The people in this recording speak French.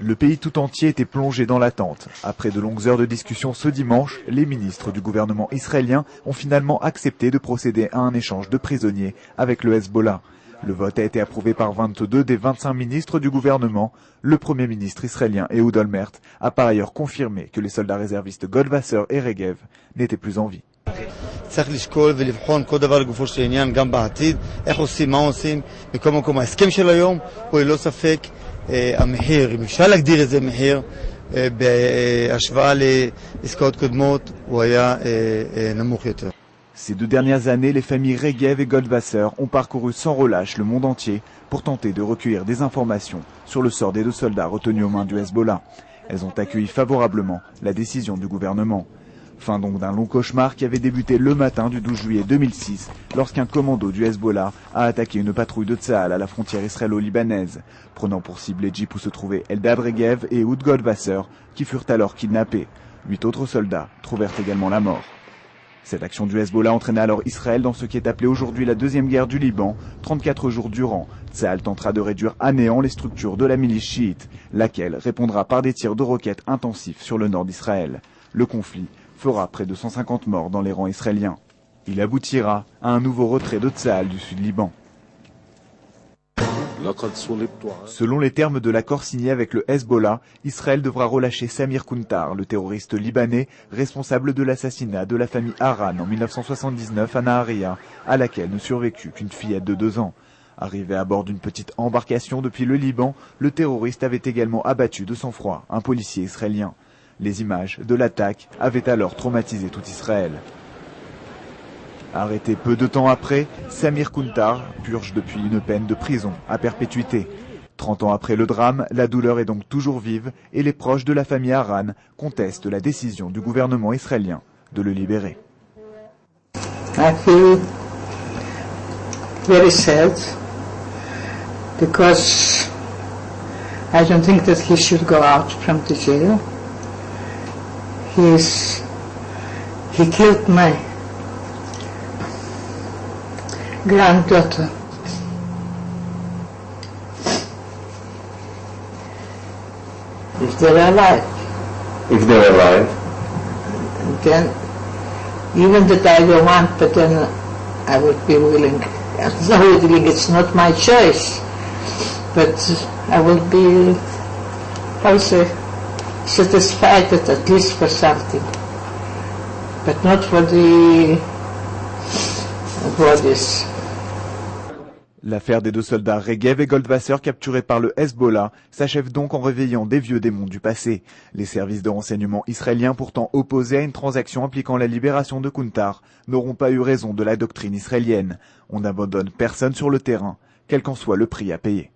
Le pays tout entier était plongé dans l'attente. Après de longues heures de discussion ce dimanche, les ministres du gouvernement israélien ont finalement accepté de procéder à un échange de prisonniers avec le Hezbollah. Le vote a été approuvé par 22 des 25 ministres du gouvernement. Le premier ministre israélien Ehud Olmert a par ailleurs confirmé que les soldats réservistes Goldwasser et Regev n'étaient plus en vie. צריך לשקול ולבחון כל דבר לגופו של עניין גם בעתיד, איך עושים, מה עושים, בכל מקום. ההסכם של היום הוא ללא ספק המחיר, אם אפשר להגדיר את זה מחיר, בהשוואה לעסקאות קודמות, הוא היה נמוך יותר. Ces 2 dernières années, les familles Regev et Goldwasser ont parcouru sans relâche le monde entier pour tenter de recueillir des informations sur le sort des 2 soldats retenus aux mains du Hezbollah. Elles ont accueilli favorablement la décision du gouvernement. Fin donc d'un long cauchemar qui avait débuté le matin du 12 juillet 2006 lorsqu'un commando du Hezbollah a attaqué une patrouille de Tsahal à la frontière israélo-libanaise, prenant pour cible les jeeps où se trouvaient Eldad Regev et Ehud Goldwasser qui furent alors kidnappés. 8 autres soldats trouvèrent également la mort. Cette action du Hezbollah entraîna alors Israël dans ce qui est appelé aujourd'hui la deuxième guerre du Liban. 34 jours durant, Tsahal tentera de réduire à néant les structures de la milice chiite, laquelle répondra par des tirs de roquettes intensifs sur le nord d'Israël. Le conflit fera près de 150 morts dans les rangs israéliens. Il aboutira à un nouveau retrait de Tsahal du sud-Liban. Selon les termes de l'accord signé avec le Hezbollah, Israël devra relâcher Samir Kuntar, le terroriste libanais responsable de l'assassinat de la famille Haran en 1979 à Nahariya, à laquelle ne survécut qu'une fillette de 2 ans. Arrivé à bord d'une petite embarcation depuis le Liban, le terroriste avait également abattu de sang-froid un policier israélien. Les images de l'attaque avaient alors traumatisé tout Israël. Arrêté peu de temps après, Samir Kuntar purge depuis une peine de prison à perpétuité. 30 ans après le drame, la douleur est donc toujours vive et les proches de la famille Haran contestent la décision du gouvernement israélien de le libérer. I feel very sad because I don't think that he should go out from the jail. He killed my granddaughter. If they're alive. If they're alive? Then, even that I don't want, but then I would be willing. It's not my choice, but I will be also satisfied that at least for something, but not for the bodies. L'affaire des 2 soldats Regev et Goldwasser capturés par le Hezbollah s'achève donc en réveillant des vieux démons du passé. Les services de renseignement israéliens, pourtant opposés à une transaction impliquant la libération de Kuntar, n'auront pas eu raison de la doctrine israélienne. On n'abandonne personne sur le terrain, quel qu'en soit le prix à payer.